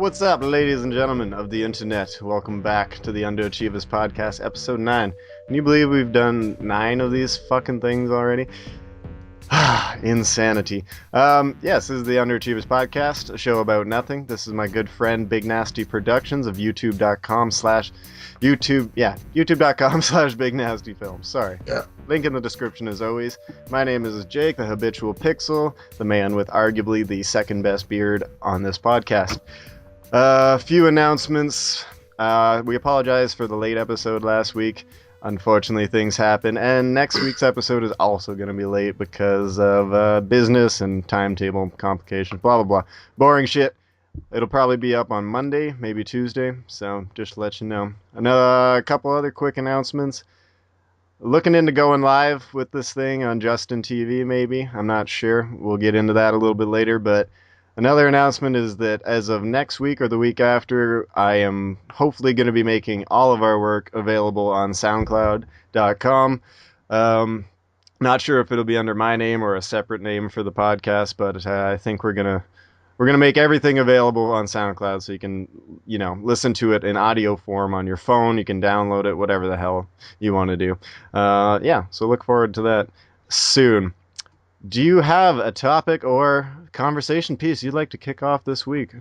What's up, ladies and gentlemen of the internet? Welcome back to the Underachievers Podcast, episode 9. Can you believe we've done 9 of these fucking things already? Insanity. Yes, this is the Underachievers Podcast, a show about nothing. This is my good friend Big Nasty Productions of youtube.com/Big Nasty Films. Sorry. Yeah. Link in the description as always. My name is Jake, the Habitual Pixel, the man with arguably the second best beard on this podcast. A few announcements. We apologize for the late episode last week. Unfortunately, things happen, and next week's episode is also going to be late because of business and timetable complications, blah, blah, blah. Boring shit. It'll probably be up on Monday, maybe Tuesday, so just to let you know. A couple other quick announcements. Looking into going live with this thing on Justin TV, maybe. I'm not sure. We'll get into that a little bit later, but another announcement is that as of next week or the week after, I am hopefully going to be making all of our work available on SoundCloud.com. Not sure if it'll be under my name or a separate name for the podcast, but I think we're gonna make everything available on SoundCloud, so you can, listen to it in audio form on your phone. You can download it, whatever the hell you want to do. So look forward to that soon. Do you have a topic or conversation piece you'd like to kick off this week?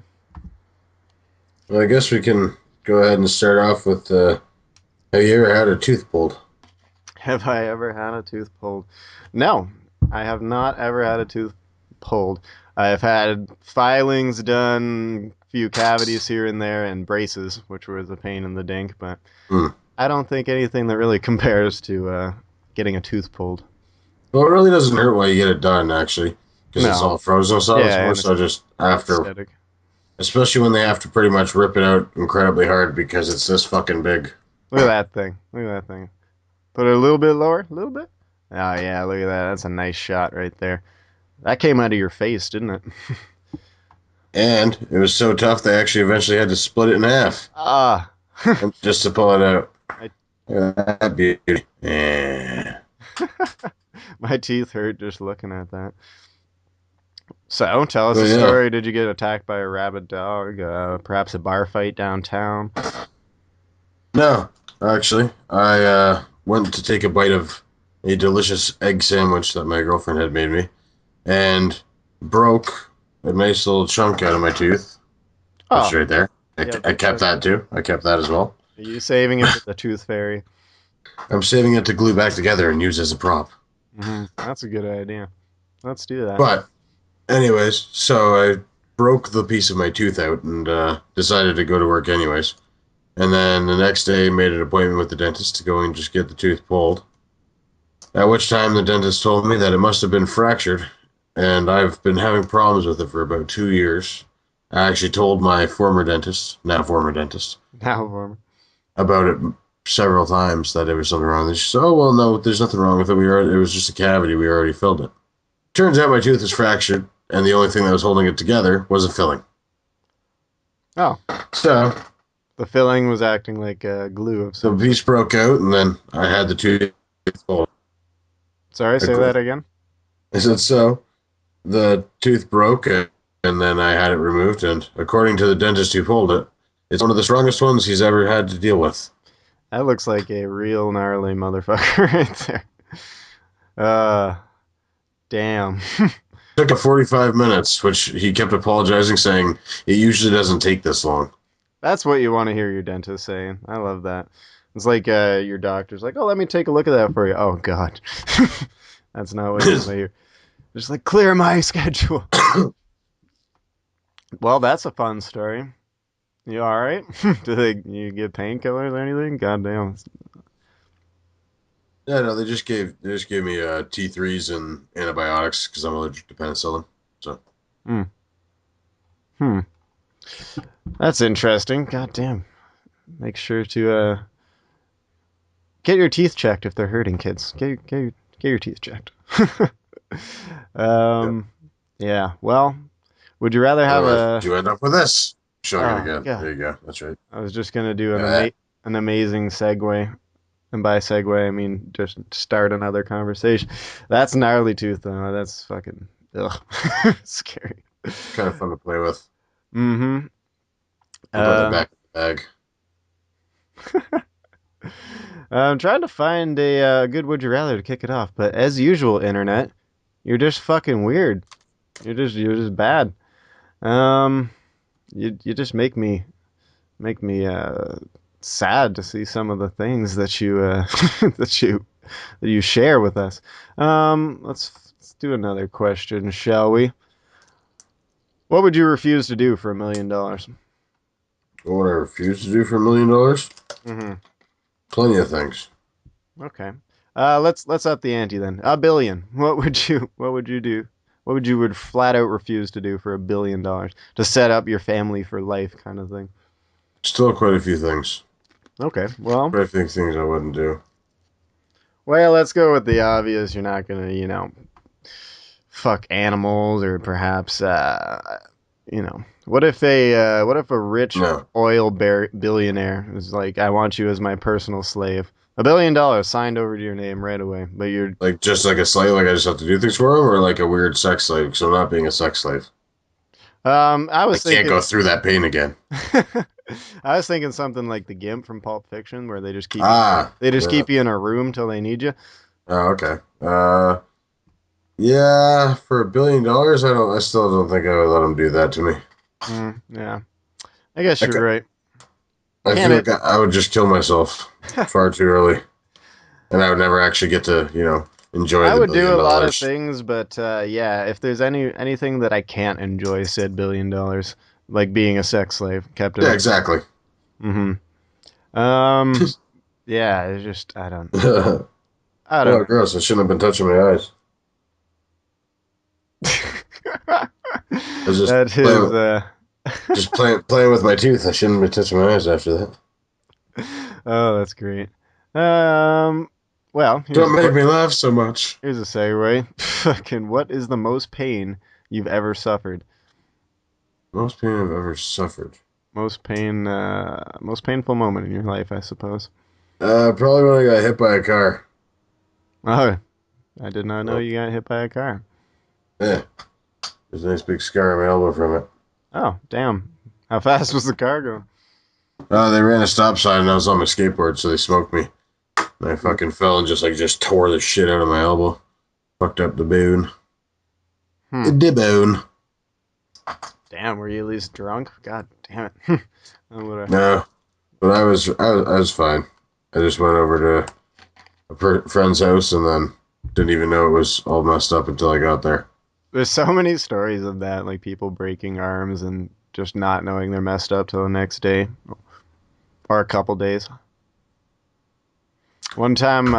Well, I guess we can go ahead and start off with, have you ever had a tooth pulled? Have I ever had a tooth pulled? No, I have not ever had a tooth pulled. I've had filings done, a few cavities here and there, and braces, which was a pain in the dink, but I don't think anything that really compares to getting a tooth pulled. Well, it really doesn't hurt while you get it done, actually, because it's all frozen, so it's more so just after. Aesthetic. Especially when they have to pretty much rip it out incredibly hard because it's this fucking big. Look at that thing. Put it a little bit lower, a little bit. Oh, yeah, look at that. That's a nice shot right there. That came out of your face, didn't it? And it was so tough they actually eventually had to split it in half. Just to pull it out. Look at that beauty. Yeah. My teeth hurt just looking at that. So, tell us a story. Did you get attacked by a rabid dog? Perhaps a bar fight downtown? No, actually. I went to take a bite of a delicious egg sandwich that my girlfriend had made me, and broke a nice little chunk out of my tooth. It's right there. I kept that too. I kept that as well. Are you saving it for the tooth fairy? I'm saving it to glue back together and use as a prop. Mm-hmm. That's a good idea. Let's do that. But, anyways, so I broke the piece of my tooth out and decided to go to work anyways. And then the next day, made an appointment with the dentist to go and just get the tooth pulled. At which time, the dentist told me that it must have been fractured, and I've been having problems with it for about 2 years. I actually told my now former dentist, about it several times that there was something wrong. They said, "Oh, well, no, there's nothing wrong with it. It was just a cavity. We already filled it." Turns out my tooth is fractured, and the only thing that was holding it together was a filling. Oh. So the filling was acting like glue of some the piece broke out, and then I had the tooth pulled. Sorry, say that again? I said, so the tooth broke, and then I had it removed, and according to the dentist who pulled it, it's one of the strongest ones he's ever had to deal with. That looks like a real gnarly motherfucker right there. Damn. It took 45 minutes, which he kept apologizing, saying it usually doesn't take this long. That's what you want to hear your dentist saying. I love that. It's like your doctor's like, "Oh, let me take a look at that for you." Oh, God. That's not what you want to hear. Just like, clear my schedule. Well, that's a fun story. You all right? You get painkillers or anything? Goddamn. Yeah, no, they just gave me T3s and antibiotics because I'm allergic to penicillin. So. That's interesting. Goddamn. Make sure to get your teeth checked if they're hurting, kids. Get your teeth checked. Yeah. Well, would you rather have Did you end up with this? Showing it again. God. There you go. That's right. I was just gonna do an amazing segue, and by segue I mean just start another conversation. That's gnarly tooth, though. That's fucking scary. Kind of fun to play with. Mm-hmm. I'll put that Um, back in the bag. I'm trying to find a good would you rather to kick it off, but as usual, internet, you're just fucking weird. You're just bad. Um, you just make me sad to see some of the things that you that you share with us. Let's do another question, shall we? What would you refuse to do for $1 million? What would I refuse to do for $1 million? Mm-hmm. Plenty of things. Okay. Let's up the ante then. $1 billion. What would you do? What would flat out refuse to do for $1 billion to set up your family for life, kind of thing? Still quite a few things. Okay. Well, Quite a few things I wouldn't do. let's go with the obvious. You're not gonna, fuck animals, or perhaps, what if a rich No. billionaire is like, I want you as my personal slave. $1 billion signed over to your name right away, but you're Like, just like a slave, like I just have to do things for him, or like a weird sex slave, because I'm not being a sex slave. I I was can't thinking go through that pain again. I was thinking something like the Gimp from Pulp Fiction, where they just keep Ah. they just Yeah. keep you in a room till they need you. Oh, okay. Yeah, for $1 billion, I still don't think I would let him do that to me. Yeah, I guess I, you're cou- right. I Can feel it? like I would just kill myself far too early, and I would never actually get to, enjoy I the would billion do a lot of dollars. things, but yeah, if there's anything that I can't enjoy, said $1 billion, like being a sex slave, kept it Yeah, up. exactly. Um, yeah, it's just Oh, I don't gross! I shouldn't have been touching my eyes. know. I was just That playing, is playing with my tooth. I shouldn't have been touching my eyes after that. oh, that's great. Um, well, Don't make me laugh so much. here's a segue. Fucking, what is the most pain you've ever suffered? Most pain I've ever suffered. Most painful moment in your life, I suppose. Probably when I got hit by a car. Oh, I did not know Well, you got hit by a car. yeah, there's a nice big scar on my elbow from it. Oh, damn. How fast was the car going? They ran a stop sign and I was on my skateboard, so they smoked me. And I fucking fell and just tore the shit out of my elbow. Fucked up the bone. Hmm. The bone. Damn, were you at least drunk? God damn it. I would've- No, but I was fine. I just went over to a friend's house and then didn't even know it was all messed up until I got there. There's so many stories of that, like people breaking arms and just not knowing they're messed up till the next day or a couple days. One time we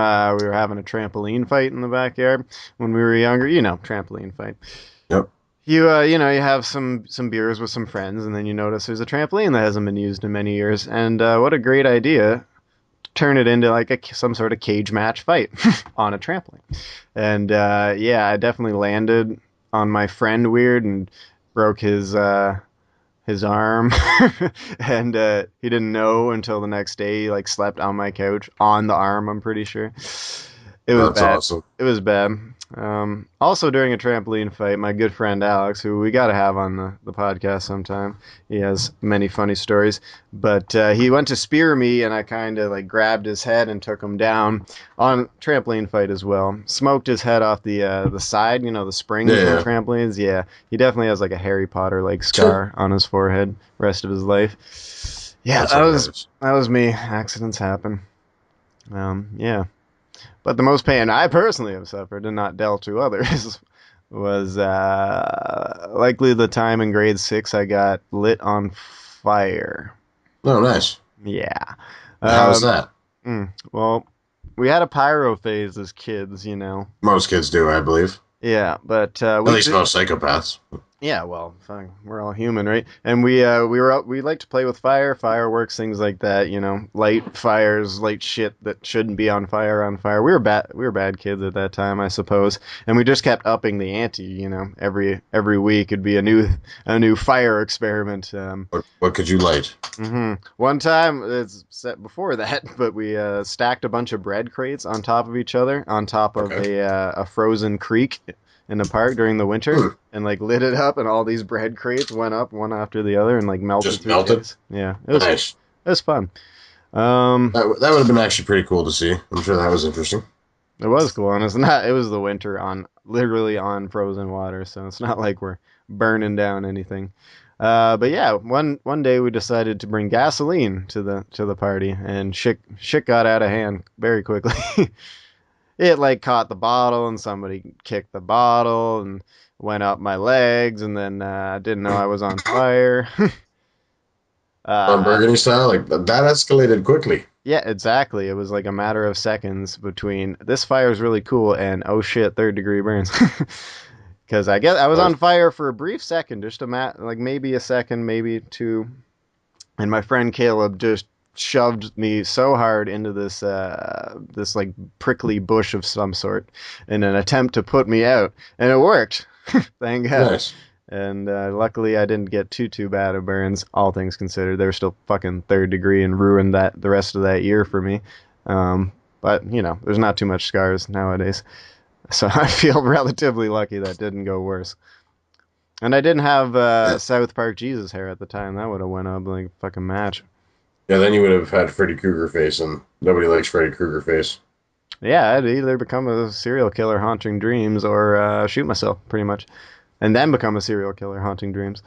were having a trampoline fight in the backyard when we were younger. Trampoline fight. Yep. You have some beers with some friends, and then you notice there's a trampoline that hasn't been used in many years. And what a great idea to turn it into like some sort of cage match fight on a trampoline. And yeah, I definitely landed on my friend weird and broke his arm, and he didn't know until the next day. He like slept on my couch on the arm. I'm pretty sure. It was That's bad. awesome. It was bad. Also, during a trampoline fight, my good friend Alex, who we got to have on the podcast sometime, he has many funny stories. But he went to spear me, and I kind of like grabbed his head and took him down on trampoline fight as well. Smoked his head off the side, the springs on Yeah. trampolines. Yeah, he definitely has like a Harry Potter like scar on his forehead, rest of his life. Yeah, That's that was me. Accidents happen. Yeah. But the most pain I personally have suffered and not dealt to others was likely the time in grade 6 I got lit on fire. Oh, nice. Yeah. How was that? Well, we had a pyro phase as kids, Most kids do, I believe. Yeah, but At least most psychopaths. Yeah, well, fine. We're all human, right? And we like to play with fire, fireworks, things like that. Light fires, light shit that shouldn't be on fire. We were bad kids at that time, I suppose. And we just kept upping the ante. Every week it'd be a new fire experiment. What could you light? One time, it's set before that, but we stacked a bunch of bread crates on top of each other, on top of Okay. a frozen creek in the park during the winter and like lit it up, and all these bread crates went up one after the other and like melted Just through melted? the ice. Yeah, Nice. it was fun. That would have been actually pretty cool to see. I'm sure that was interesting. It was cool, and it was the winter on literally on frozen water, so it's not like we're burning down anything. But yeah, one day we decided to bring gasoline to the party, and shit got out of hand very quickly. It like caught the bottle, and somebody kicked the bottle and went up my legs, and then I didn't know I was on fire. On Burgundy style, like that escalated quickly. Yeah, exactly. It was like a matter of seconds between this fire is really cool and oh shit, third degree burns. Because I guess I was on fire for a brief second, just like maybe a second, maybe two, and my friend Caleb just shoved me so hard into this like prickly bush of some sort in an attempt to put me out, and it worked. Thank God. Nice. And luckily, I didn't get too bad of burns. All things considered, they were still fucking third degree and ruined the rest of that year for me. But you know, there's not too much scars nowadays, so I feel relatively lucky that didn't go worse. And I didn't have South Park Jesus hair at the time. That would have went up like a fucking match. Yeah, then you would have had Freddy Krueger face, and nobody likes Freddy Krueger face. Yeah, I'd either become a serial killer haunting dreams or shoot myself, pretty much. And then become a serial killer haunting dreams.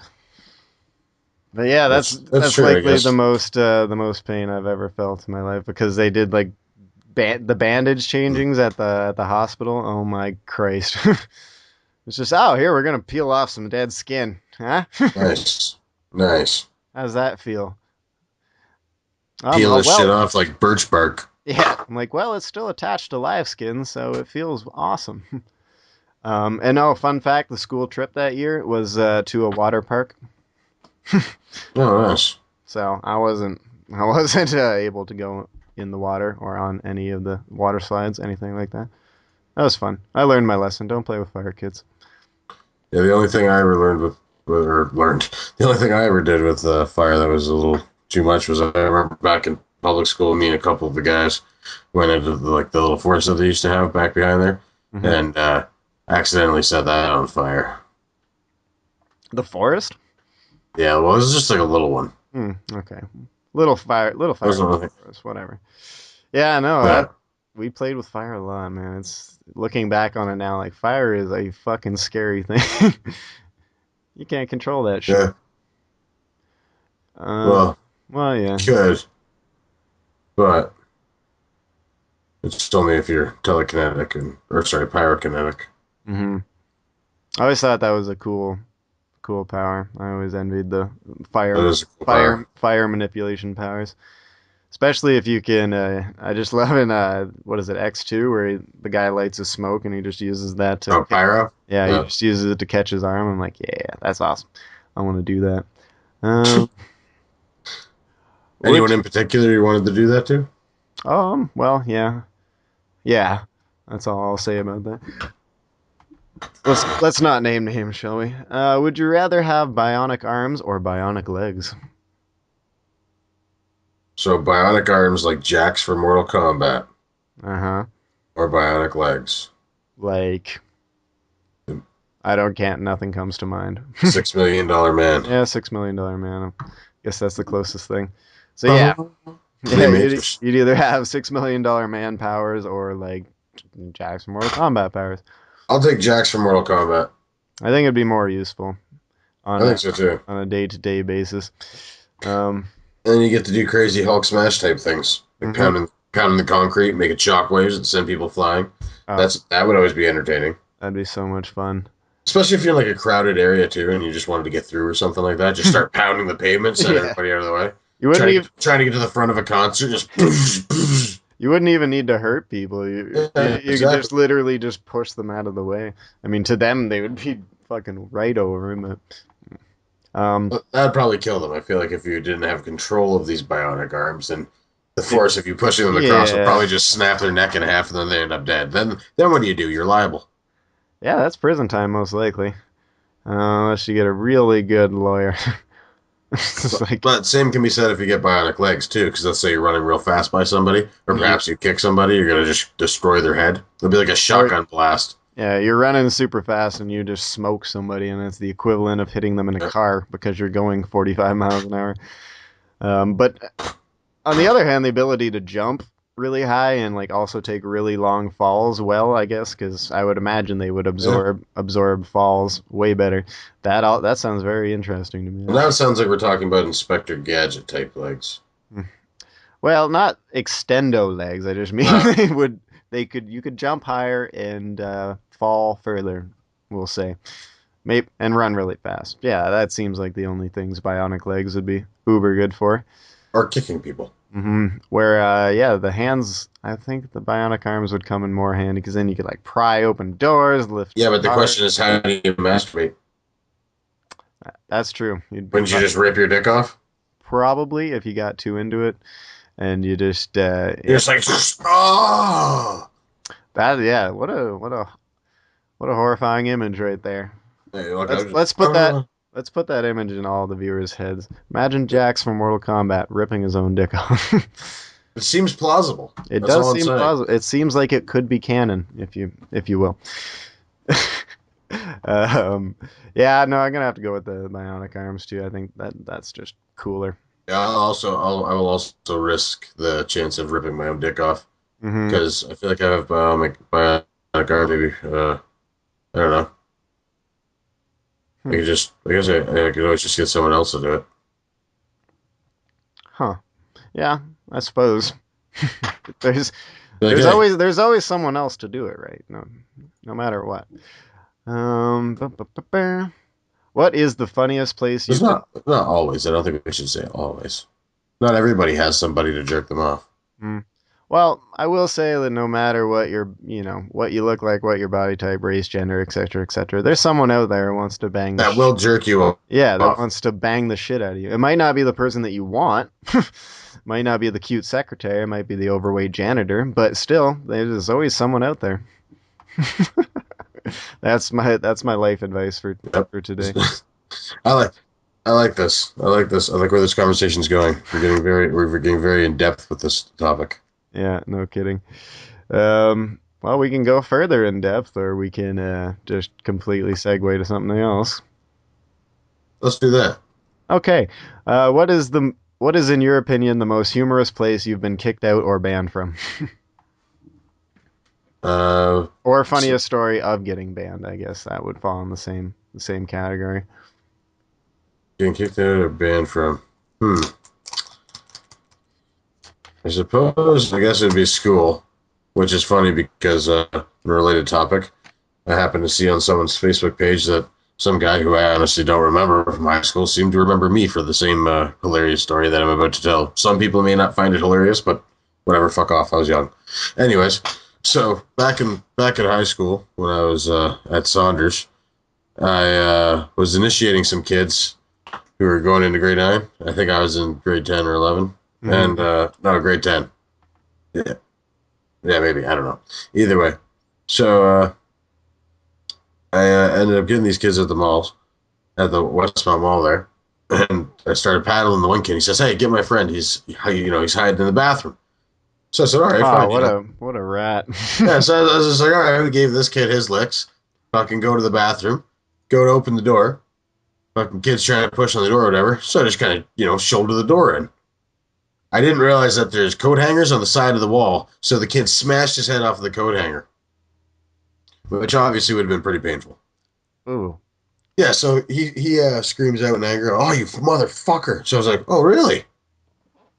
But yeah, that's true, likely the most pain I've ever felt in my life, because they did like the bandage changings at the hospital. Oh my Christ! It's just here we're gonna peel off some dead skin, huh? Nice. How's that feel? Peel this shit off like birch bark. Yeah, I'm like, well, it's still attached to live skin, so it feels awesome. And fun fact, the school trip that year was to a water park. Oh, nice. So I wasn't able to go in the water or on any of the water slides, anything like that. That was fun. I learned my lesson. Don't play with fire, kids. Yeah, the only thing I ever the only thing I ever did with fire that was a little too much was I remember back in public school, me and a couple of the guys went into the little forest that they used to have back behind there, and accidentally set that on fire. The forest? Yeah, well, it was just like a little one. Okay. Little fire, forest, whatever. Yeah, no, we played with fire a lot, man. It's looking back on it now, like fire is a fucking scary thing. You can't control that shit. Yeah. Well, yeah. Good. But it's only if you're pyrokinetic. I always thought that was a cool power. I always envied the fire manipulation powers, especially if you can. I just love in what is it, X2, where the guy lights a smoke and he just uses that to. Oh, pyro. Yeah, he just uses it to catch his arm. I'm like, yeah, that's awesome. I want to do that. Anyone in particular you wanted to do that to? Well, yeah. That's all I'll say about that. Let's not name names, shall we? Would you rather have bionic arms or bionic legs? So bionic arms like Jax for Mortal Kombat. Or bionic legs. Like, nothing comes to mind. $6 million man. Yeah, $6 million man. I guess that's the closest thing. So yeah, you'd either have $6 million man powers or like Jax from Mortal Kombat powers. I'll take Jax from Mortal Kombat. I think it'd be more useful. I think so too. On a day-to-day basis. And then you get to do crazy Hulk smash type things, like pounding the concrete, making shockwaves and send people flying. That would always be entertaining. That'd be so much fun. Especially if you're in like a crowded area too, and you just wanted to get through or something like that. Just start pounding the pavement, send everybody out of the way. You wouldn't trying to get to the front of a concert, just. You wouldn't even need to hurt people. You could just literally just push them out of the way. I mean, to them, they would be fucking right over him. That'd probably kill them. I feel like if you didn't have control of these bionic arms, and the force of you pushing them across would probably just snap their neck in half, and then they end up dead. Then what do? You're liable. Yeah, that's prison time, most likely. Unless you get a really good lawyer. But same can be said if you get bionic legs too, because let's say you're running real fast by somebody, or perhaps you kick somebody, you're gonna just destroy their head. It'll be like a shotgun blast. Yeah, you're running super fast and you just smoke somebody, and it's the equivalent of hitting them in a car because you're going 45 miles an hour. But on the other hand, the ability to jump really high and like also take really long falls, well, I guess, because I would imagine they would Yeah. absorb falls way better. That sounds very interesting to me. And now it sounds like we're talking about Inspector Gadget type legs. Well, not extendo legs. I just mean Ah. you could jump higher and fall further. We'll say, maybe, and run really fast. Yeah, that seems like the only things bionic legs would be uber good for. Or kicking people. Where yeah, the hands. I think the bionic arms would come in more handy because then you could like pry open doors, lift. Yeah, but the cars. question is, how do you masturbate? That's true. You'd Wouldn't you just rip your dick off? probably if you got too into it, and you just You're just like, oh! that yeah. What a horrifying image right there. Hey, look, Let's put that image in all the viewers' heads. Imagine Jax from Mortal Kombat ripping his own dick off. It seems plausible. It That's does all I'm seem saying. plausible. It seems like it could be canon, if you will. Yeah, no, I'm gonna have to go with the bionic arms too. I think that's just cooler. Yeah, I will also risk the chance of ripping my own dick off Hmm. because I feel like I have bionic arm. Maybe I don't know. Hmm. I guess I could always just get someone else to do it. Huh. Yeah, I suppose. there's Like, there's hey, there's always someone else to do it, right? No matter what. Bu- bu- bu- bu- What is the funniest place it's you've been? not always. I don't think we should say always. Not everybody has somebody to jerk them off. Hmm. Well, I will say that no matter what what you look like, what your body type, race, gender, etc., there's someone out there who wants to bang the That will jerk you yeah, that off. wants to bang the shit out of you. It might not be the person that you want. Might not be the cute secretary, it might be the overweight janitor, but still, there's always someone out there. That's my life advice for Yep. for today. I like I like this. I like this. I like where this conversation's going. We're getting very in depth with this topic. Yeah, no kidding. Well, we can go further in depth, or we can just completely segue to something else. Let's do that. Okay. What is in your opinion the most humorous place you've been kicked out or banned from? Or funniest story of getting banned, I guess that would fall in the same category. Getting kicked out or banned from. I suppose, I guess it'd be school, which is funny because a related topic. I happened to see on someone's Facebook page that some guy who I honestly don't remember from high school seemed to remember me for the same hilarious story that I'm about to tell. Some people may not find it hilarious, but whatever, fuck off. I was young. Anyways, so back in high school when I was at Saunders, I was initiating some kids who were going into grade 9. I think I was in grade 10 or 11. Mhm. And no, grade 10. Yeah, maybe, I don't know. Either way, so I ended up getting these kids at the malls, at the Westmount Mall there, and I started paddling the one kid. He says, "Hey, get my friend. He's hiding in the bathroom." So I said, "All right, fine." What a rat. Yeah, so I was just like, "All right." We gave this kid his licks. Fucking go to the bathroom, go to open the door. Fucking kid's trying to push on the door or whatever. So I just kind of shoulder the door in. I didn't realize that there's coat hangers on the side of the wall, so the kid smashed his head off of the coat hanger, which obviously would have been pretty painful. Ooh. Yeah, so he screams out in anger, "Oh, you motherfucker!" So I was like, "Oh, really?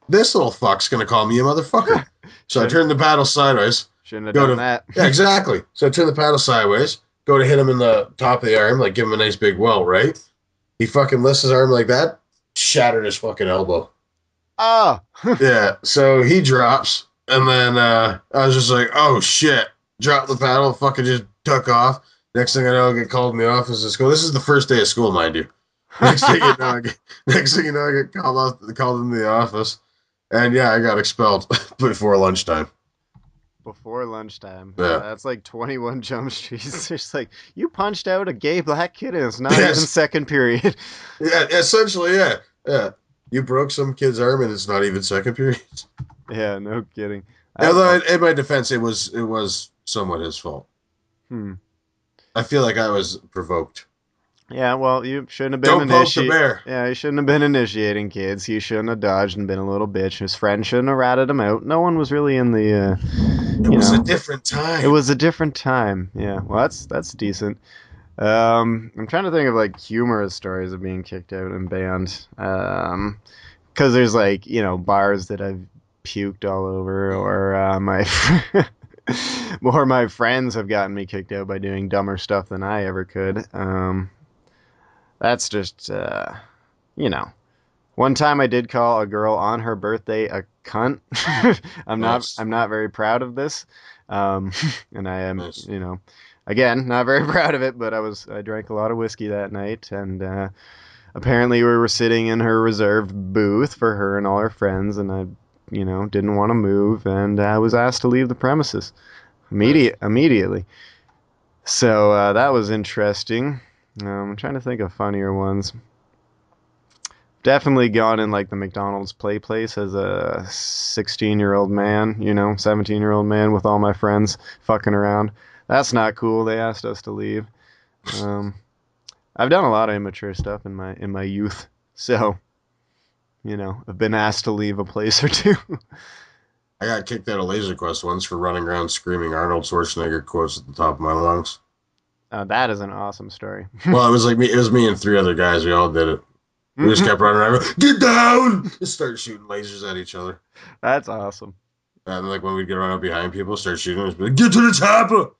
This little fuck's gonna call me a motherfucker." So I turned the paddle sideways. Shouldn't have Go done to that. Yeah, exactly. So I turned the paddle sideways, go to hit him in the top of the arm, like give him a nice big welt, right? He fucking lifts his arm like that, shattered his fucking elbow. Oh. Yeah, so he drops, and then I was just like, "Oh shit!" Dropped the paddle, fucking just took off. Next thing I know, I get called in the office at school. This is the first day of school, mind you. Next thing you know, I get called into the office, and yeah, I got expelled before lunchtime. Before lunchtime. Yeah. That's like 21 Jump Street. It's just like, you punched out a gay black kid and it's not Yes. even second period. Yeah, essentially, yeah. You broke some kid's arm, and it's not even second period. Yeah, no kidding. Although, in my defense, it was somewhat his fault. Hmm. I feel like I was provoked. Yeah, well, you shouldn't have been Don't poke the bear. Yeah, you shouldn't have been initiating kids. He shouldn't have dodged and been a little bitch. His friend shouldn't have ratted him out. No one was really in the, It was a different it time. was a different time. Yeah, well, that's decent. I'm trying to think of like humorous stories of being kicked out and banned. Because there's like bars that I've puked all over, or or my friends have gotten me kicked out by doing dumber stuff than I ever could. That's just you know. One time I did call a girl on her birthday a cunt. Nice. I'm not very proud of this. Um, and I am, Nice. again, not very proud of it, but I drank a lot of whiskey that night, and apparently we were sitting in her reserved booth for her and all her friends, and I, didn't want to move, and I was asked to leave the premises Nice. immediately. So that was interesting. I'm trying to think of funnier ones. Definitely gone in like the McDonald's play place as a 16-year-old man, 17-year-old man with all my friends fucking around. That's not cool. They asked us to leave. Um, I've done a lot of immature stuff in my youth, so I've been asked to leave a place or two. I got kicked out of Laser Quest once for running around screaming Arnold Schwarzenegger quotes at the top of my lungs. That is an awesome story. Well, it was like me. It was me and three other guys. We all did it. We just kept running around. Get down! Just start shooting lasers at each other. That's awesome. And like when we'd get run up behind people, start shooting. Just be like, get to the top!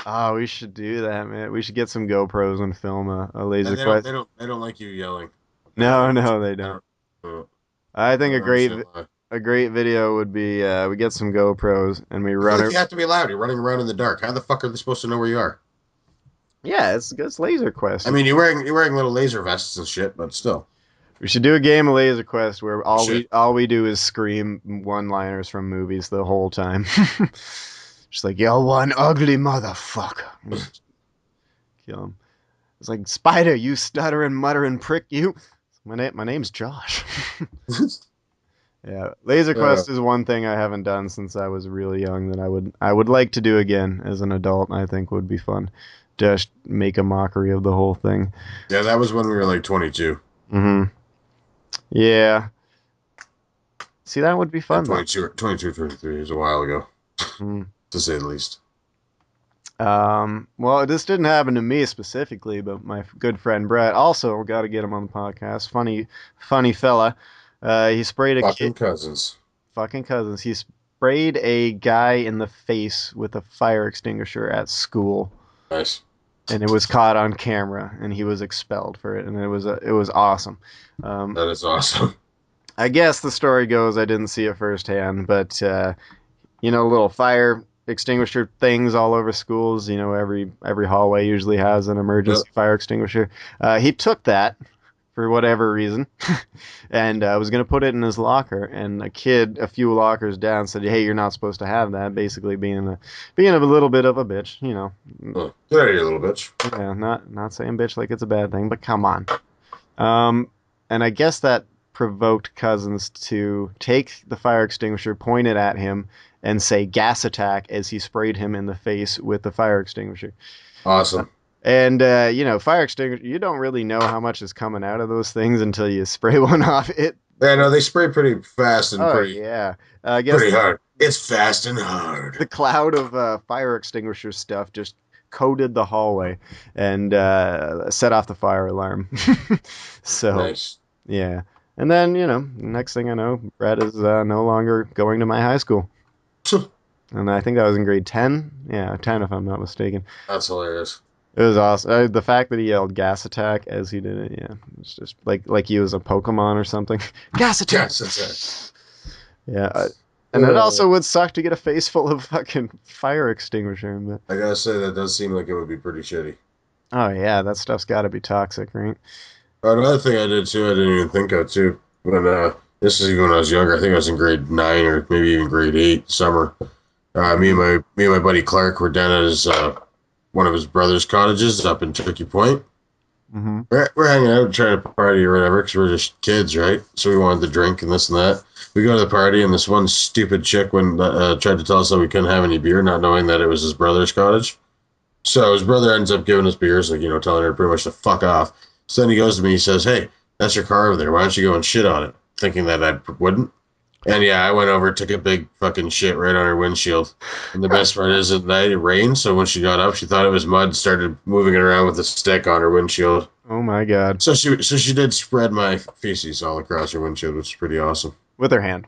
Oh, we should do that, man. We should get some GoPros and film a laser And they don't. quest. They don't. They don't like you yelling. No, no, they don't. I I think don't understand why. a great video would be we get some GoPros and we I feel run like it. you have to be loud. You're running around in the dark. How the fuck are they supposed to know where you are? Yeah, it's Laser Quest. I mean, you're wearing little laser vests and shit, but still. We should do a game of Laser Quest where Shit. all we do is scream one-liners from movies the whole time. Just like, you're one ugly motherfucker. Kill him. It's like, Spider, you stuttering, muttering prick, you. My name's Josh. Yeah, Laser Quest is one thing I haven't done since I was really young that I would like to do again as an adult. I think would be fun. Just make a mockery of the whole thing. Yeah, that was when we were like 22. Mm-hmm. Yeah. See, that would be fun. 22, 23 is a while ago, Mm. to say the least. Well, this didn't happen to me specifically, but my good friend Brett also got to get him on the podcast. Funny fella. He sprayed a Fucking kid. cousins. Fucking cousins. He sprayed a guy in the face with a fire extinguisher at school, Nice. and it was caught on camera, and he was expelled for it, and it was awesome. That is awesome. I guess the story goes I didn't see it firsthand, but little fire extinguisher things all over schools. Every hallway usually has an emergency fire extinguisher. He took that for whatever reason, and was going to put it in his locker. And a kid, a few lockers down, said, "Hey, you're not supposed to have that." Basically, being a little bit of a bitch, Get out of here, little bitch. Yeah, not saying bitch like it's a bad thing, but come on. And I guess that provoked Cousins to take the fire extinguisher, point it at him, and say gas attack as he sprayed him in the face with the fire extinguisher. Awesome. And, fire extinguisher, you don't really know how much is coming out of those things until you spray one off. Yeah, no, they spray pretty fast and Yeah. I guess pretty hard. It's fast and hard. the cloud of fire extinguisher stuff just coated the hallway and set off the fire alarm. So, Nice. yeah. And then, next thing I know, Brett is no longer going to my high school. And I think that was in grade 10. Yeah, 10 if I'm not mistaken. That's hilarious. It was awesome. The fact that he yelled gas attack as he did it, yeah. It's just like he was a Pokemon or something. Gas attack! Yes, Yeah. And it also would suck to get a face full of fucking fire extinguisher. But... I gotta say, that does seem like it would be pretty shitty. Oh, yeah, that stuff's gotta be toxic, right? Another thing I did too, I didn't even think of too. When this is when I was younger. I think I was in grade 9 or maybe even grade 8 summer. Me and my buddy Clarke were down at his one of his brother's cottages up in Turkey Point. Mm-hmm. We're hanging out, trying to party or whatever, because we're just kids, right? So we wanted to drink and this and that. We go to the party, and this one stupid chick tried to tell us that we couldn't have any beer, not knowing that it was his brother's cottage. So his brother ends up giving us beers, like, telling her pretty much to fuck off. So then he goes to me, he says, "Hey, that's your car over there. Why don't you go and shit on it?" Thinking that I wouldn't. And yeah, I went over, took a big fucking shit right on her windshield. And the best part is at night it rained, so when she got up, she thought it was mud, started moving it around with a stick on her windshield. Oh my god. So she did spread my feces all across her windshield, which is pretty awesome. With her hand.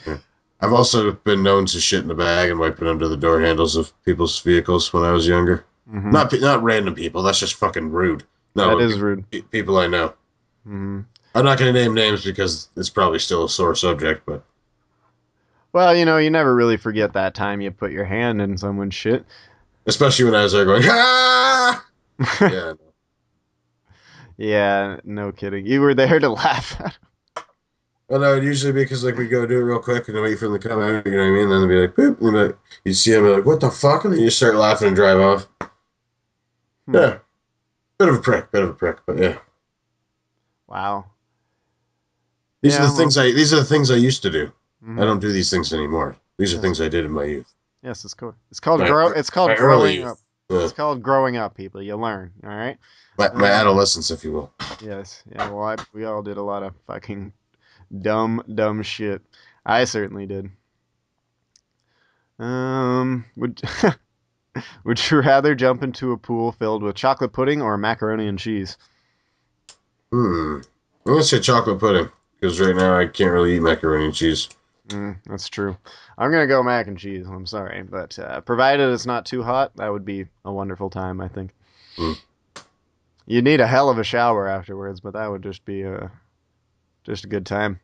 Yeah. I've also been known to shit in a bag and wipe it under the door handles of people's vehicles when I was younger. Mm-hmm. Not random people. That's just fucking rude. No, that is rude. People I know. Mm-hmm. I'm not going to name names because it's probably still a sore subject, but. Well, you never really forget that time you put your hand in someone's shit. Especially when I was there going, ah! Yeah. Yeah, no kidding. You were there to laugh at. Well, no, it'd usually be because, like, we go do it real quick and then wait for them to come out, you know what I mean? And then they'd be like, boop, and then you see them like, what the fuck? And then you start laughing and drive off. Yeah. Bit of a prick, but yeah. Wow. These are the things I used to do. Mm-hmm. I don't do these things anymore. These are things I did in my youth. Yes, it's cool. It's called growing up. Yeah. It's called growing up, people. You learn, all right? My adolescence, if you will. Yes. Yeah, well, we all did a lot of fucking dumb shit. I certainly did. Would would you rather jump into a pool filled with chocolate pudding or macaroni and cheese? I'm gonna say chocolate pudding because right now I can't really eat macaroni and cheese. That's true. I'm gonna go mac and cheese. I'm sorry, but provided it's not too hot, that would be a wonderful time. I think. You'd need a hell of a shower afterwards, but that would just be just a good time.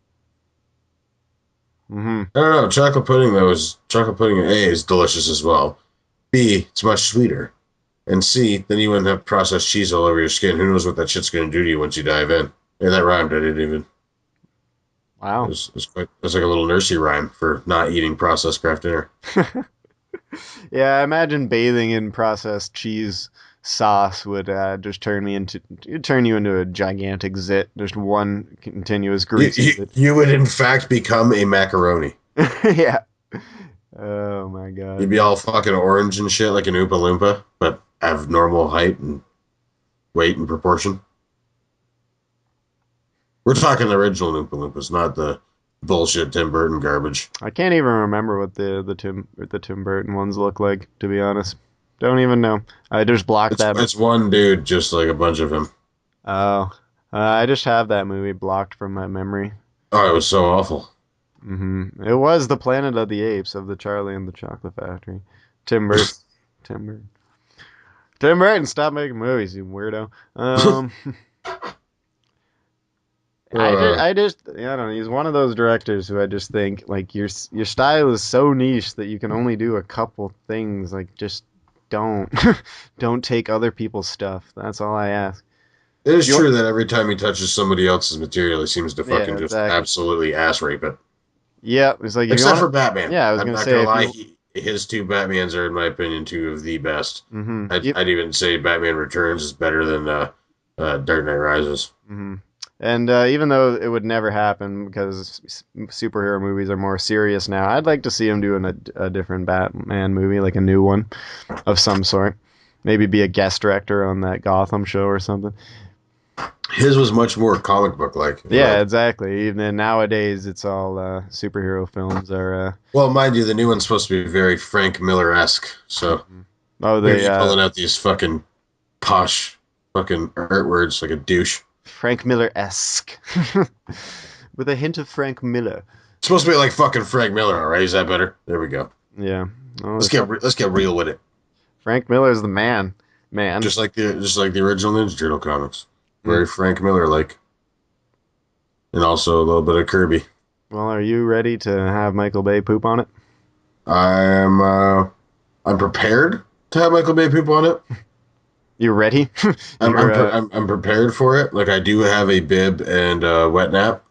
Mm-hmm. I don't know. Chocolate pudding A is delicious as well. B, it's much sweeter. And C, then you wouldn't have processed cheese all over your skin. Who knows what that shit's going to do to you once you dive in? Yeah, that rhymed. I didn't even. Wow. It's like a little nursery rhyme for not eating processed craft dinner. Yeah, I imagine bathing in processed cheese sauce would just turn you into a gigantic zit. Just one continuous greasy. You would in fact become a macaroni. Yeah. Oh my god. You'd be all fucking orange and shit like an Oompa Loompa, but have normal height and weight and proportion. We're talking the original Oompa Loompas, not the bullshit Tim Burton garbage. I can't even remember what the Tim Burton ones look like, to be honest. Don't even know. I just blocked that. It's one dude, just like a bunch of him. Oh. I just have that movie blocked from my memory. Oh, it was so awful. Mm-hmm. It was the Planet of the Apes of the Charlie and the Chocolate Factory. Tim Burton, stop making movies, you weirdo. I don't know. He's one of those directors who I just think like your style is so niche that you can only do a couple things. Like just don't take other people's stuff. That's all I ask. It is true that every time he touches somebody else's material, he seems to fucking just absolutely ass rape it. Yeah, it's like except for Batman. Yeah, I was gonna say. Lie, his two Batmans are, in my opinion, two of the best. Mm-hmm. I'd even say Batman Returns is better than Dark Knight Rises. Mm-hmm. And even though it would never happen because superhero movies are more serious now, I'd like to see him doing a different Batman movie, like a new one of some sort. Maybe be a guest director on that Gotham show or something. His was much more comic book like. Yeah, exactly. Even nowadays, it's all superhero films are. Well, mind you, the new one's supposed to be very Frank Miller-esque. So, they pulling out these fucking posh fucking art words like a douche. Frank Miller-esque, with a hint of Frank Miller. It's supposed to be like fucking Frank Miller, all right? Is that better? There we go. Yeah. Oh, let's get real with it. Frank Miller's the man. Just like the original Ninja Turtle comics. Very Frank Miller like. And also a little bit of Kirby. Well, are you ready to have Michael Bay poop on it? I'm prepared to have Michael Bay poop on it. You ready? I'm prepared for it. Like I do have a bib and a wet nap.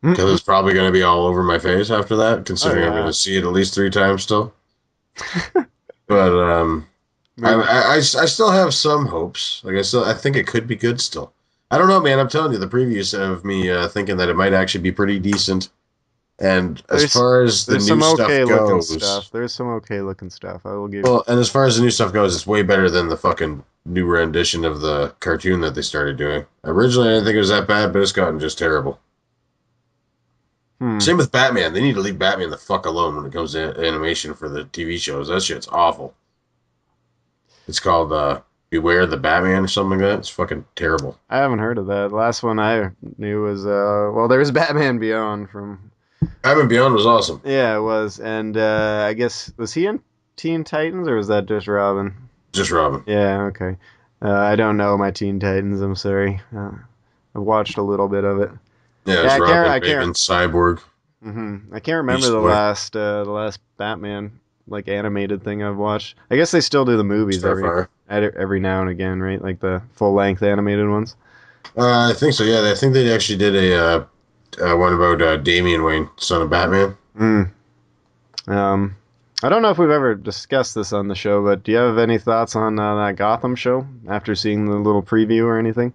Because it's probably going to be all over my face after that, considering I'm going to see it at least 3 times still. But I still have some hopes. Like I think it could be good still. I don't know, man. I'm telling you, the previews of me thinking that it might actually be pretty decent, And as far as the there's new some stuff okay looking goes, stuff. There's some okay looking stuff. I will give. well, and as far as the new stuff goes, it's way better than the fucking new rendition of the cartoon that they started doing. Originally, I didn't think it was that bad, but it's gotten just terrible. Same with Batman. They need to leave Batman the fuck alone when it comes to animation for the TV shows. That shit's awful. It's called Beware the Batman or something like that. It's fucking terrible. I haven't heard of that. The last one I knew was well, there's Batman Beyond from. Batman Beyond was awesome. Yeah, it was, and I guess was he in Teen Titans or was that just Robin? Just Robin. Yeah, okay. I don't know my Teen Titans. I'm sorry. I've watched a little bit of it. Yeah, it's Robin, Bacon, Cyborg. I can't remember the last Batman like animated thing I've watched. I guess they still do the movies every now and again, right? Like the full length animated ones. I think so. Yeah, I think they actually did a one about Damian Wayne, son of Batman. I don't know if we've ever discussed this on the show, but do you have any thoughts on that Gotham show after seeing the little preview or anything?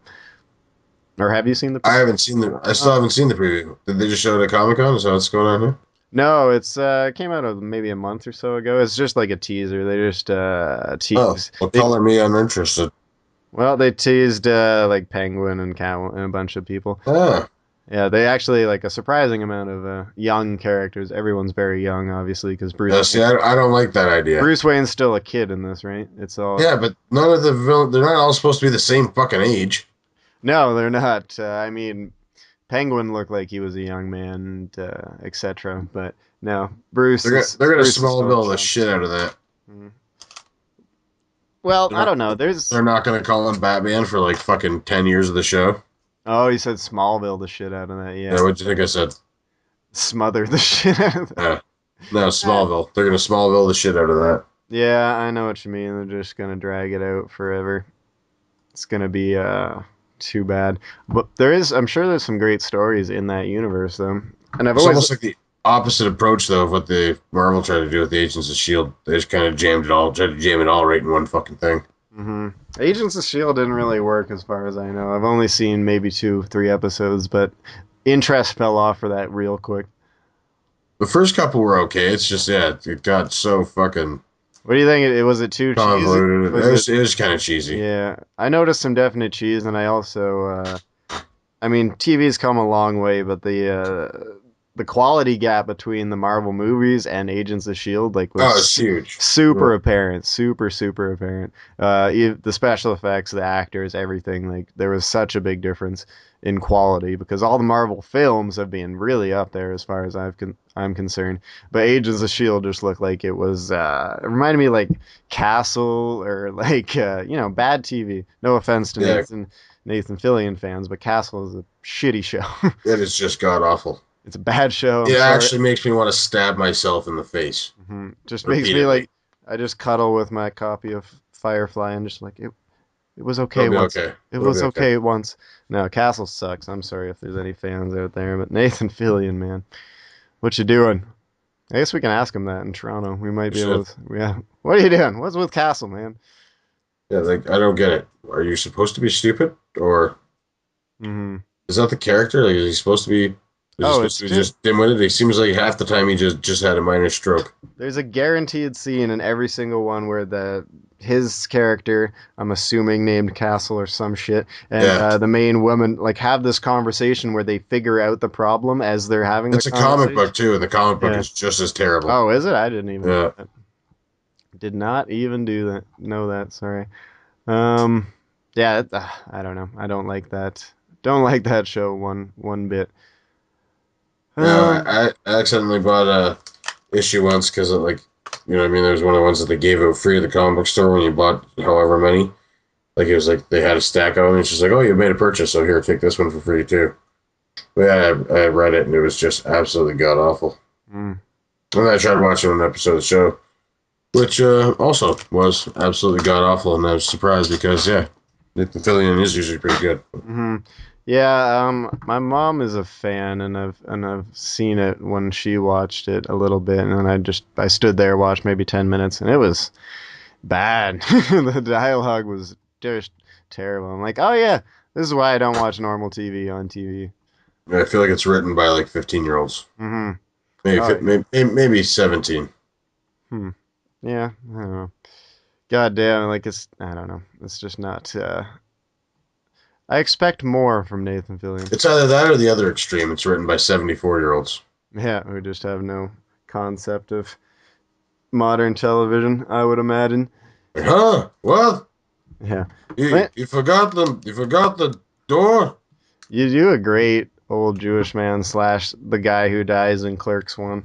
Or have you seen the preview? I haven't seen I still haven't seen the preview. Did they just show it at Comic-Con? Is that what's going on here? No, it came out maybe a month or so ago. It's just like a teaser. They just teased. Oh, well, color me uninterested. Well, they teased like Penguin and Catwoman and a bunch of people. Ah. Yeah, they actually like a surprising amount of young characters. Everyone's very young, obviously, because Bruce. Yeah, see, I don't like that idea. Bruce Wayne's still a kid in this, right? It's all. Yeah, but none of the they're not all supposed to be the same fucking age. No, they're not. I mean, Penguin looked like he was a young man, etc. But no, Bruce. They're gonna Smallville the shit out of that. Well, I don't know. They're not gonna call him Batman for like fucking 10 years of the show. Oh, he said Smallville the shit out of that. Yeah. Yeah, what do you think I said? Smother the shit out of that. Yeah. No, Smallville. They're gonna Smallville the shit out of that. Yeah, I know what you mean. They're just gonna drag it out forever. It's gonna be too bad. But I'm sure there's some great stories in that universe though. And It's almost like the opposite approach though of what the Marvel tried to do with the Agents of S.H.I.E.L.D. They just kind of tried to jam it all right in one fucking thing. Agents of S.H.I.E.L.D. didn't really work as far as I know. I've only seen maybe 2-3 episodes, but interest fell off for that real quick. The first couple were okay. It's just, it got so fucking... What do you think? Was it too cheesy? It was kind of cheesy. Yeah. I noticed some definite cheese, and I also... I mean, TV's come a long way, but the quality gap between the Marvel movies and Agents of S.H.I.E.L.D. was huge. Super apparent. Super apparent. The special effects, the actors, everything. There was such a big difference in quality because all the Marvel films have been really up there as far as I'm concerned. But Agents of S.H.I.E.L.D. just looked like it was... it reminded me like Castle or bad TV. No offense to Nathan Fillion fans, but Castle is a shitty show. It is just god-awful. It's a bad show. It actually makes me want to stab myself in the face. Just makes me like I just cuddle with my copy of Firefly and just like it was okay once. It was okay once. No, Castle sucks. I'm sorry if there's any fans out there, but Nathan Fillion, man, what you doing? I guess we can ask him that in Toronto. We might be able to. Yeah. What are you doing? What's with Castle, man? Yeah, I don't get it. Are you supposed to be stupid or is that the character? Like, is he supposed to be? It's just dim-witted. It seems like half the time he just had a minor stroke. There's a guaranteed scene in every single one where his character, I'm assuming named Castle or some shit, and the main woman have this conversation where they figure out the problem as they're having the conversation. It's a comic book too, and the comic book is just as terrible. Oh, is it? I didn't even know that. Did not even know that. Sorry. I don't know. I don't like that. Don't like that show one bit. No, I accidentally bought a issue once because there was one of the ones that they gave out free at the comic book store when you bought however many. Like it was like they had a stack of them, and it's just like, oh, you made a purchase, so here, take this one for free too. But yeah, I read it, and it was just absolutely god awful. And I tried watching an episode of the show, which also was absolutely god awful, and I was surprised because Nathan Fillion is usually pretty good. Yeah, my mom is a fan, and I've seen it when she watched it a little bit, and I stood there, watched maybe 10 minutes, and it was bad. The dialogue was just terrible. I'm like, oh yeah, this is why I don't watch normal TV on TV. I feel like it's written by 15-year-olds. maybe 17. Yeah, I don't know. God damn, like I don't know. It's just not. I expect more from Nathan Fillion. It's either that or the other extreme. It's written by 74-year-olds. Yeah, who just have no concept of modern television, I would imagine. Huh? What? Yeah. You forgot the door? You do a great old Jewish man / the guy who dies in Clarke's one.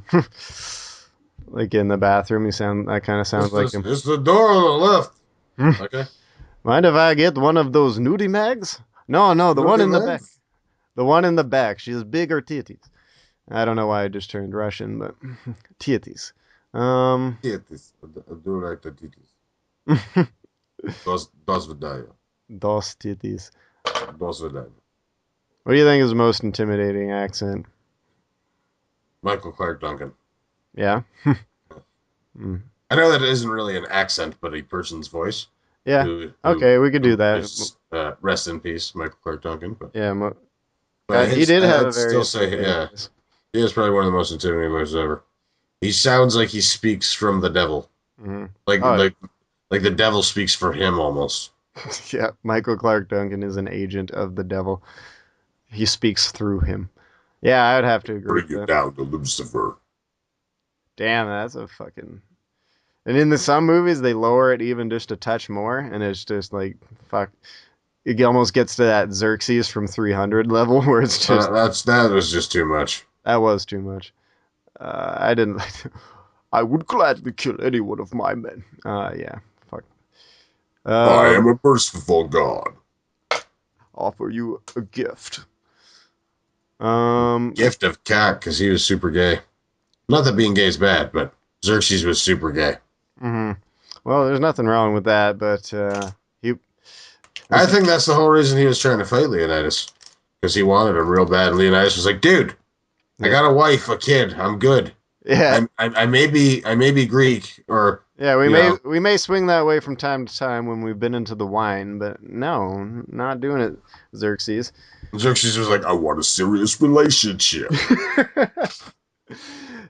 Like in the bathroom, that kind of sounds like him. It's the door on the left. Okay. Mind if I get one of those nudie mags? No, the one in the back. The one in the back. She has bigger titties. I don't know why I just turned Russian, but titties. Titties. I do like the titties. Dos vidaya. Dos titties. Dos vidaya. What do you think is the most intimidating accent? Michael Clarke Duncan. Yeah. I know that isn't really an accent, but a person's voice. Yeah. Okay, we could do that. Rest in peace, Michael Clarke Duncan. But yeah. He did have a very. Still say, yeah. He is probably one of the most intimidating voices ever. He sounds like he speaks from the devil. Mm-hmm. Like the devil speaks for him almost. Yeah, Michael Clarke Duncan is an agent of the devil. He speaks through him. Yeah, I would have to agree. Bring you down to Lucifer. Damn, that's a fucking. And in some movies, they lower it even just a touch more, and it's just like fuck. It almost gets to that Xerxes from 300 level where it's just. That was just too much. That was too much. I didn't like. I would gladly kill any one of my men. Yeah, fuck. I am a merciful god. Offer you a gift. Gift of cat, because he was super gay. Not that being gay is bad, but Xerxes was super gay. Mm-hmm. Well, there's nothing wrong with that, but I think that's the whole reason he was trying to fight Leonidas, because he wanted him real bad. And Leonidas was like, "Dude, I got a wife, a kid. I'm good. Yeah, I may be Greek, or yeah, we may swing that way from time to time when we've been into the wine, but no, not doing it, Xerxes." Xerxes was like, "I want a serious relationship."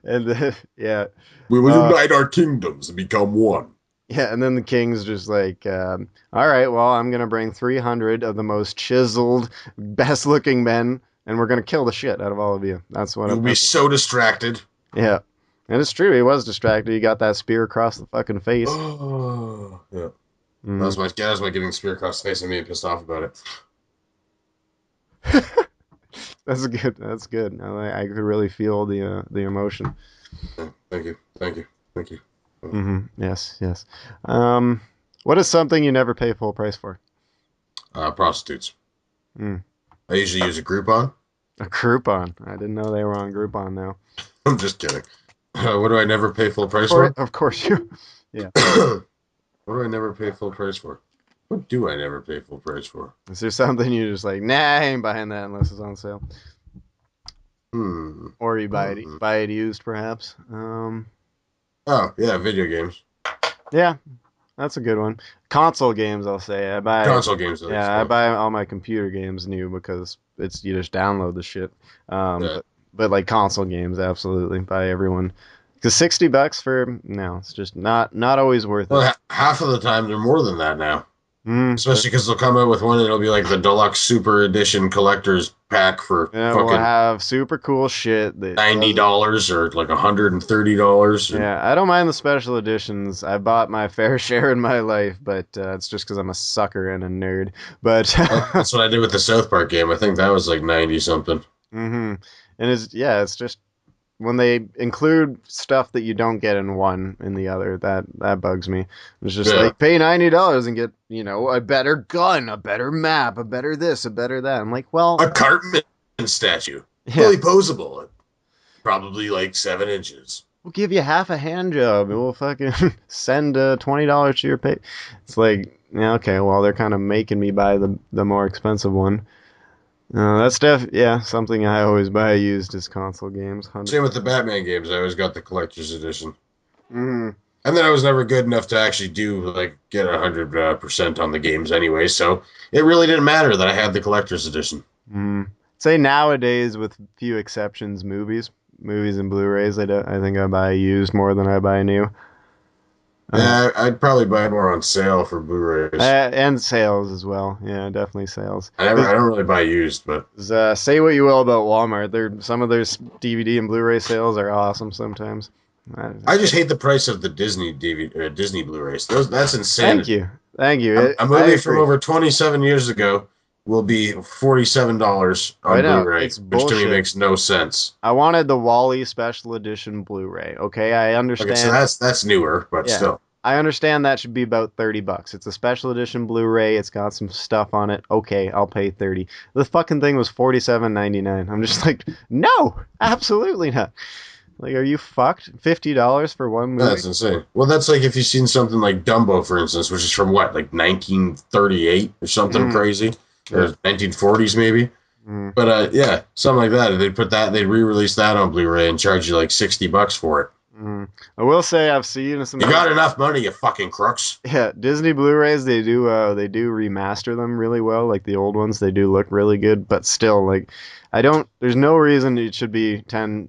And yeah, we will unite our kingdoms and become one. Yeah, and then the king's just like, all right, well, I'm gonna bring 300 of the most chiseled, best-looking men, and we're gonna kill the shit out of all of you. That's what. You'll be so distracted. Yeah, and it's true. He was distracted. He got that spear across the fucking face. Oh, yeah. Mm. That was my getting the spear across the face and being pissed off about it. That's good. That's good. I could really feel the emotion. Thank you. Mm-hmm. Yes. What is something you never pay full price for? Prostitutes. Mm. I usually use a Groupon. A Groupon? I didn't know they were on Groupon now. I'm just kidding. What do I never pay full price for? Of course you. Yeah. What do I never pay full price for? What do I never pay full price for? Is there something you're just like, nah, I ain't buying that unless it's on sale? Or you buy it used, perhaps. Oh yeah, video games. Yeah, that's a good one. Console games, I'll say. I buy console games. Yeah, I buy all my computer games new because you just download the shit. But like console games, absolutely buy everyone. Because $60 it's just not always worth it. Half of the time they're more than that now. Especially because they'll come out with one and it'll be like the deluxe super edition collector's pack for we'll have super cool shit. $90 or like $130. Yeah, I don't mind the special editions. I bought my fair share in my life, but it's just because I'm a sucker and a nerd. But that's what I did with the South Park game. I think that was like 90 something. Mm-hmm. And it's just when they include stuff that you don't get in one in the other, that bugs me. It's just like pay $90 and get, a better gun, a better map, a better this, a better that. I'm like, well, a Cartman statue, fully posable, probably like 7 inches. We'll give you half a hand job and we'll fucking send $20 to your pay. It's like, yeah, okay, well, they're kind of making me buy the more expensive one. That's something I always buy used is console games. Same with the Batman games. I always got the collector's edition. Mm-hmm. And then I was never good enough to actually get 100% on the games anyway, so it really didn't matter that I had the collector's edition. Say nowadays, with few exceptions, movies, movies and Blu-rays. I think I buy used more than I buy new. Yeah, I'd probably buy more on sale for Blu-rays. And sales as well. Yeah, definitely sales. I don't really buy used, but Say what you will about Walmart. Some of their DVD and Blu-ray sales are awesome sometimes. I just hate the price of the Disney DVD, Disney Blu-rays. That's insanity. Thank you. A movie from over 27 years ago will be $47 on Blu-ray, which to me makes no sense. I wanted the Wall-E Special Edition Blu-ray. Okay, I understand. Okay, so that's newer, but still. I understand that should be about $30. It's a special edition Blu-ray. It's got some stuff on it. Okay, I'll pay $30. The fucking thing was $47.99. I'm just like, no, absolutely not. Like, are you fucked? $50 for one movie? That's insane. Well, that's like if you've seen something like Dumbo, for instance, which is from what, like 1938 or something crazy, or 1940s maybe. But yeah, something like that. They'd re-release that on Blu-ray and charge you like $60 for it. I will say I've seen some. You got enough money, you fucking crooks. Yeah, Disney Blu-rays they do remaster them really well. Like the old ones, they do look really good. But still, like there's no reason it should be $10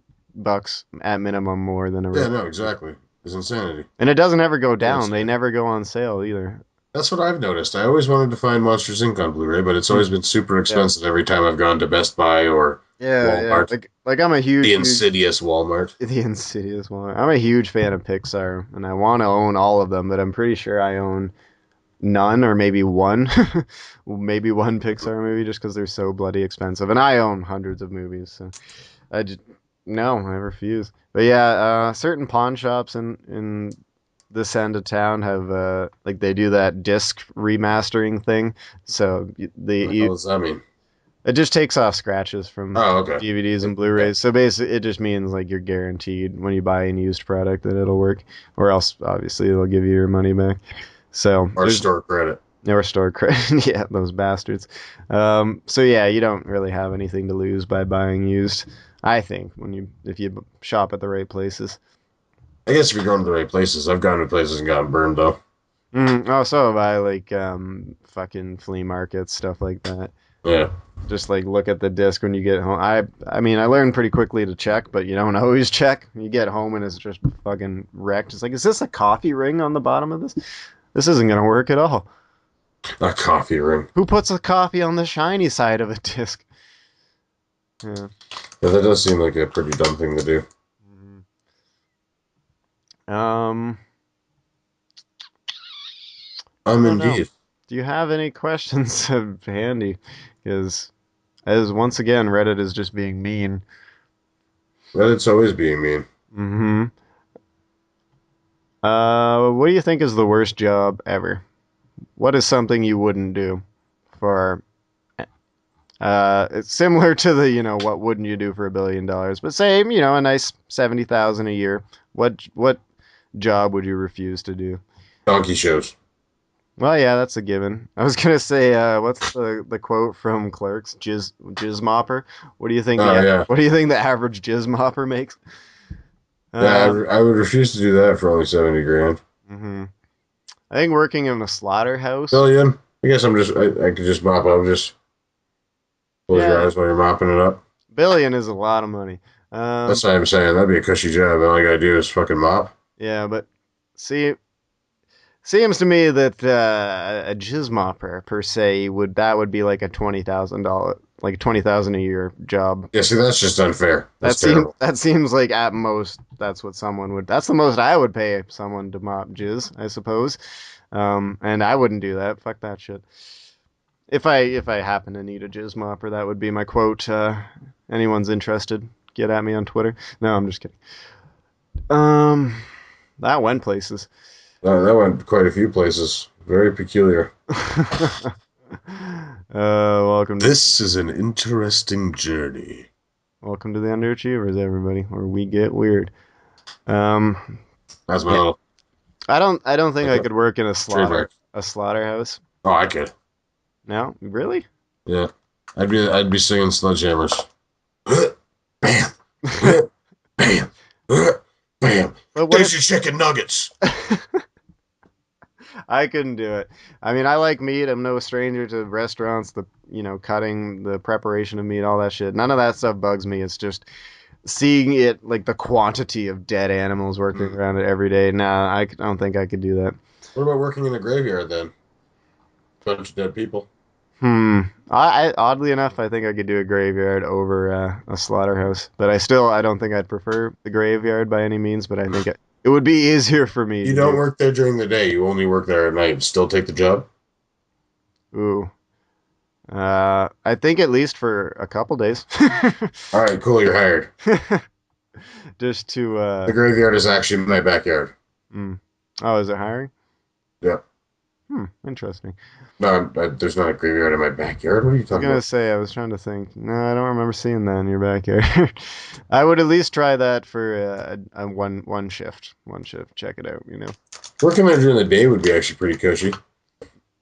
at minimum more than a. Yeah, no, exactly. It's insanity. And it doesn't ever go down. They never go on sale either. That's what I've noticed. I always wanted to find Monsters Inc. on Blu-ray, but it's always been super expensive every time I've gone to Best Buy or Walmart. Yeah. Like I'm a huge... The insidious Walmart. The insidious Walmart. I'm a huge fan of Pixar, and I want to own all of them, but I'm pretty sure I own none or maybe one. Maybe one Pixar movie just because they're so bloody expensive. And I own hundreds of movies, so I refuse. But yeah, certain pawn shops in this end of town have they do that disc remastering thing. So what does that mean? It just takes off scratches from DVDs and Blu-rays. So basically, it just means like you're guaranteed when you buy an used product that it'll work, or else obviously they'll give you your money back. So or store credit. Or store credit. Yeah, those bastards. So yeah, you don't really have anything to lose by buying used. I think if you shop at the right places. I guess if you're going to the right places. I've gone to places and gotten burned though. Oh, so have I. Like fucking flea markets, stuff like that. Yeah. Just like look at the disc when you get home. I mean, I learned pretty quickly to check, but you don't always check. You get home and it's just fucking wrecked. It's like, is this a coffee ring on the bottom of this? This isn't gonna work at all. A coffee ring. Who puts a coffee on the shiny side of a disc? Yeah. Yeah, that does seem like a pretty dumb thing to do. I'm indeed. Do you have any questions handy? Because, as once again, Reddit is just being mean. Reddit's always being mean. What do you think is the worst job ever? What is something you wouldn't do for... it's similar to the, what wouldn't you do for $1 billion? But say, a nice $70,000 a year. What job would you refuse to do? Donkey shows. Well, yeah, that's a given. I was gonna say, what's the quote from Clarke's jizz mopper? What do you think? What do you think the average jizz mopper makes? I would refuse to do that for only $70,000. I think working in a slaughterhouse. Billion. I guess I could just mop up. Just close your eyes while you're mopping it up. $1 billion is a lot of money. That's what I'm saying. That'd be a cushy job. All I gotta do is fucking mop. Yeah, but see. Seems to me that a jizz mopper per se would be like a $20,000, like $20,000 a year job. Yeah, see, that's just unfair. That seems like at most that's what someone would. That's the most I would pay someone to mop jizz, I suppose. And I wouldn't do that. Fuck that shit. If I happen to need a jizz mopper, that would be my quote. Anyone's interested, get at me on Twitter. No, I'm just kidding. That went places. That went quite a few places. Very peculiar. Welcome. This is an interesting journey. Welcome to the Underachievers, everybody, where we get weird. That's my little. I don't think I could work in a slaughterhouse. Oh, I could. No, really? Yeah, I'd be singing sledgehammers. Bam, bam, bam. There's your chicken nuggets. I couldn't do it. I mean, I like meat. I'm no stranger to restaurants, cutting, the preparation of meat, all that shit. None of that stuff bugs me. It's just seeing it, like the quantity of dead animals working around it every day. Nah, I don't think I could do that. What about working in a graveyard then? Bunch of dead people. Oddly enough, I think I could do a graveyard over a slaughterhouse, but I don't think I'd prefer the graveyard by any means. But I think it would be easier for me You to don't do. work there during the day. You only work there at night. Still take the job? Ooh, I think at least for a couple days, All right, cool. You're hired. just to. The graveyard is actually in my backyard. Mm. Oh, is it hiring? Yeah. Interesting. No, there's not a graveyard in my backyard. What are you I was talking gonna about? say, I was trying to think. No, I don't remember seeing that in your backyard. I would at least try that for a one shift. One shift. Check it out. Working there during the day would be actually pretty cushy,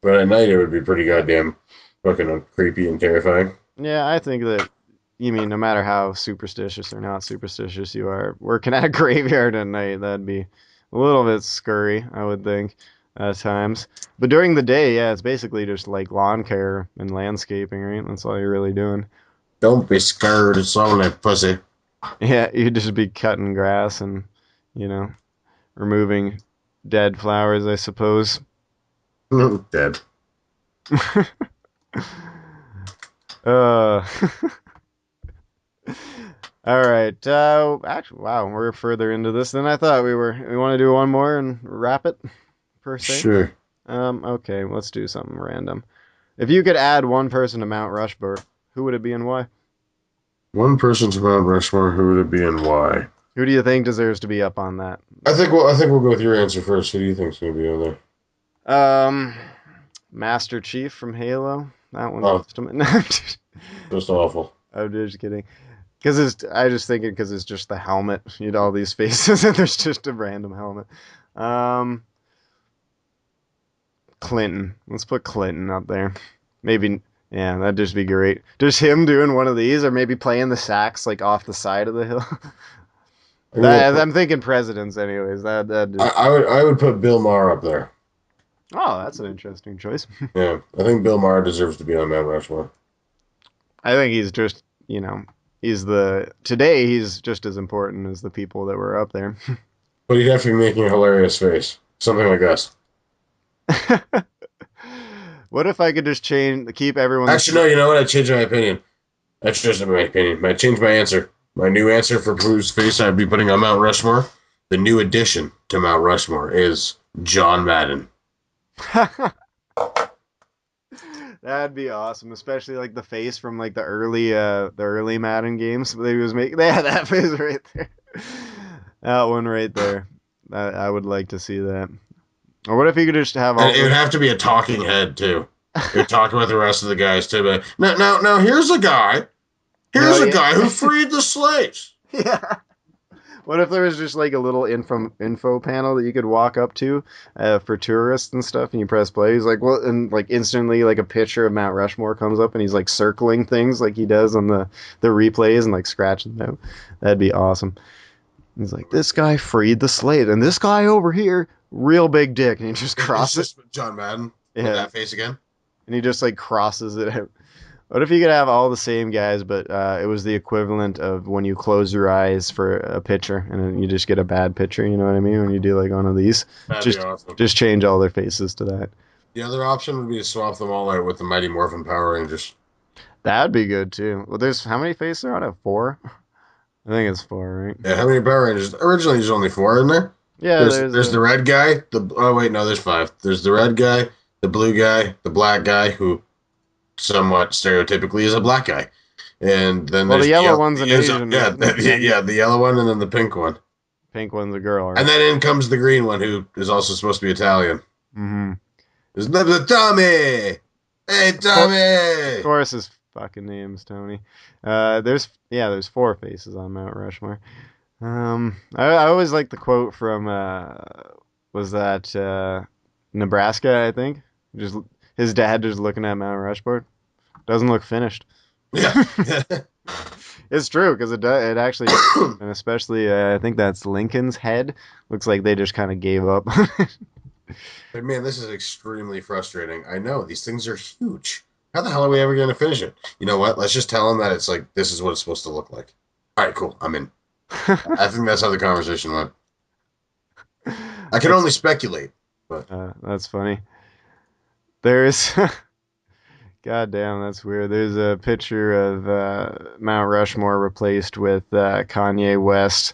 but at night it would be pretty goddamn fucking creepy and terrifying. Yeah, I think that. You mean no matter how superstitious or not superstitious you are, working at a graveyard at night, that'd be a little bit scurry, I would think, at times. But during the day, yeah, it's basically just like lawn care and landscaping, right? That's all you're really doing. Don't be scared. It's only pussy. Yeah, you'd just be cutting grass and, you know, removing dead flowers, I suppose. Dead. uh, all right. Actually, wow, we're further into this than I thought we were. We want to do one more and wrap it, per se. Sure. Okay, let's do something random. If you could add one person to Mount Rushmore, who would it be and why? One person's Mount Rushmore. Who would it be and why? Who do you think deserves to be up on that? I think we'll go with your answer first. Who do you think's gonna be on there? Master Chief from Halo. That one's Oh, just just awful. I'm just kidding. I just think it because it's just the helmet. You know, all these faces, and there's just a random helmet. Clinton. Let's put Clinton up there. Maybe, yeah, that'd just be great. Just him doing one of these, or maybe playing the sax like off the side of the hill. I'm thinking presidents, anyways. I would put Bill Maher up there. Oh, that's an interesting choice. Yeah, I think Bill Maher deserves to be on Mount Rushmore. I think he's just, today he's just as important as the people that were up there. But he'd have to be making a hilarious face, something like us. What if I could just keep everyone? Actually, no. You know what? I changed my opinion. That's just my opinion. I changed my answer. My new answer for whose face I'd be putting on Mount Rushmore. The new addition to Mount Rushmore is John Madden. That'd be awesome, especially like the face from like the early Madden games that he was making. They had that face right there. That one right there. I would like to see that. Or what if you could just have all? And it would have to be a talking head too. You're talking about the rest of the guys too. But now, here's a guy. Here's a guy who freed the slaves. Yeah. What if there was just like a little info panel that you could walk up to for tourists and stuff, and you press play? He's like, well, and like instantly, like a picture of Mount Rushmore comes up, and he's like circling things like he does on the replays and like scratching them out. That'd be awesome. He's like, this guy freed the slave, and this guy over here, real big dick, and he just crosses. John Madden. Yeah. With that face again. And he just like crosses it out. What if you could have all the same guys, but it was the equivalent of when you close your eyes for a picture, and then you just get a bad picture? You know what I mean? When you do like one of these, That'd just be awesome. just change all their faces to that. The other option would be to swap them all out with the Mighty Morphin Power Rangers. That'd be good too. Well, there's how many faces are on it? 4? I think it's 4, right? Yeah, how many Power Rangers? Originally, there's only 4 in there. Yeah, there's the red guy. There's 5. There's the red guy, the blue guy, the black guy, who somewhat stereotypically is a black guy, and then the yellow one's an Asian. Yeah, the yellow one, and then the pink one. Pink one's a girl, right? And then in comes the green one, who is also supposed to be Italian. Mm-hmm. There's the Tommy. Hey, Tommy. Of course, his fucking name's Tony. There's 4 faces on Mount Rushmore. I always like the quote from was that Nebraska, I think. Just his dad just looking at Mount Rushmore. Doesn't look finished. Yeah. It's true, because it actually, and especially I think that's Lincoln's head. Looks like they just kind of gave up. But man, this is extremely frustrating. I know these things are huge. How the hell are we ever going to finish it? You know what? Let's just tell them that it's like this is what it's supposed to look like. All right, cool. I'm in. I think that's how the conversation went. I can only speculate, but That's funny. There's, God damn, that's weird. There's a picture of Mount Rushmore replaced with Kanye West,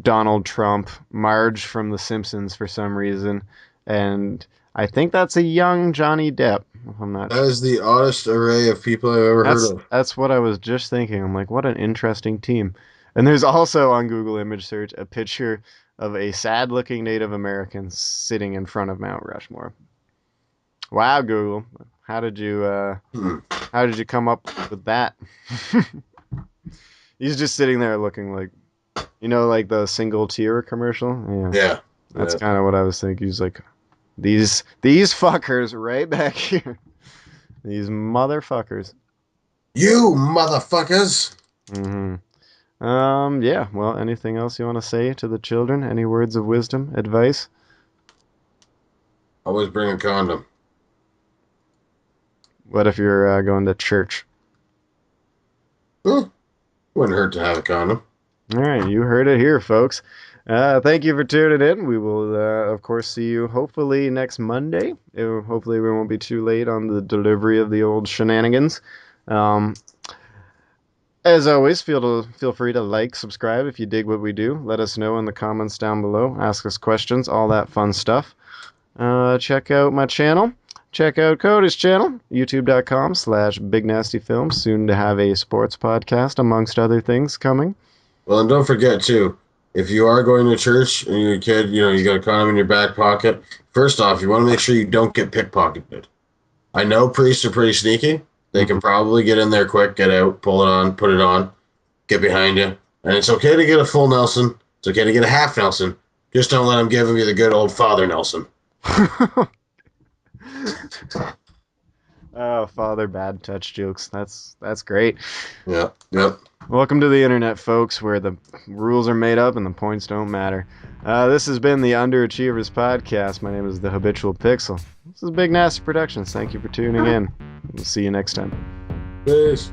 Donald Trump, Marge from The Simpsons for some reason, and I think that's a young Johnny Depp. I'm not that sure. is the oddest array of people I've ever heard That's of. that's what I was just thinking. I'm like, what an interesting team. And there's also on Google image search a picture of a sad-looking Native American sitting in front of Mount Rushmore. Wow, Google, how did you Hmm. how did you come up with that? He's just sitting there looking like, like the single tier commercial. Yeah, Yeah, that's yeah. kind of what I was thinking. He's like, these fuckers right back here, these motherfuckers. You motherfuckers! Hmm. Yeah. Well, anything else you want to say to the children? Any words of wisdom, advice? Always bring a condom. What if you're going to church? Huh, wouldn't hurt to have a condom. All right, you heard it here, folks. Thank you for tuning in. We will, of course, see you hopefully next Monday. Hopefully, we won't be too late on the delivery of the old shenanigans. Um, as always, feel free to like, subscribe if you dig what we do. Let us know in the comments down below. Ask us questions, all that fun stuff. Check out my channel. Check out Cody's channel, youtube.com/BigNastyFilms. Soon to have a sports podcast, amongst other things, coming. Well, and don't forget, too, if you are going to church and you're a kid, you got a condom in your back pocket, first off, you want to make sure you don't get pickpocketed. I know priests are pretty sneaky. They can probably get in there quick, get out, pull it on, put it on, get behind you. And it's okay to get a full Nelson. It's okay to get a half Nelson. Just don't let them give you the good old Father Nelson. Oh, father bad touch jokes. That's great. Yeah, yep. Welcome to the internet, folks, where the rules are made up and the points don't matter. This has been the Underachievers Podcast. My name is the Habitual Pixel. This is Big Nasty Productions. Thank you for tuning in. We'll see you next time. Peace.